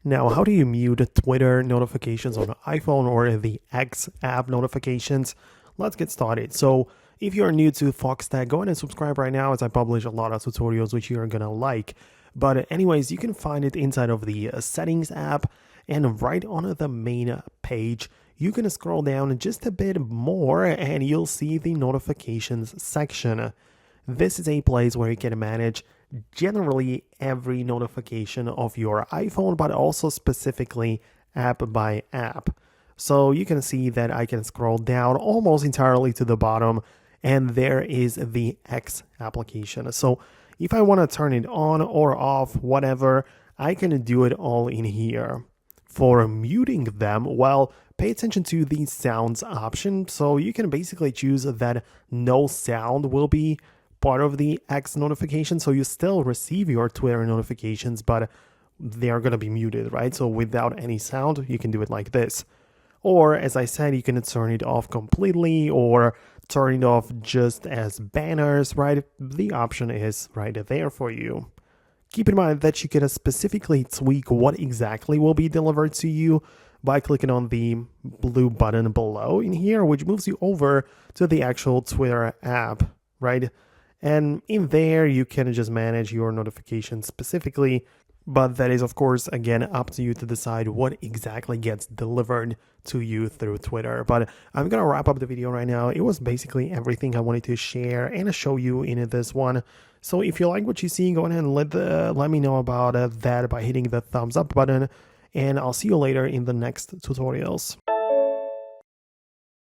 Now, how do you mute Twitter notifications on iPhone or the X app notifications? Let's get started. So, if you're new to Foxtecc, go ahead and subscribe right now as I publish a lot of tutorials which you're gonna like. But anyways, you can find it inside of the settings app, and right on the main page, you can scroll down just a bit more and you'll see the notifications section. This is a place where you can manage generally every notification of your iPhone, but also specifically app by app. So you can see that I can scroll down almost entirely to the bottom, and there is the X application. So if I want to turn it on or off, whatever, I can do it all in here. For muting them, well, pay attention to the sounds option. So you can basically choose that no sound will be part of the X notification. So you still receive your Twitter notifications, but they are going to be muted, right? So without any sound, you can do it like this. Or as I said, you can turn it off completely or turn it off just as banners, right? The option is right there for you. Keep in mind that you can specifically tweak what exactly will be delivered to you by clicking on the blue button below in here, which moves you over to the actual Twitter app, right? And in there, you can just manage your notifications specifically, but that is, of course, again, up to you to decide what exactly gets delivered to you through Twitter. But I'm going to wrap up the video right now. It was basically everything I wanted to share and show you in this one. So if you like what you see, go ahead and let me know about that by hitting the thumbs up button. And I'll see you later in the next tutorials.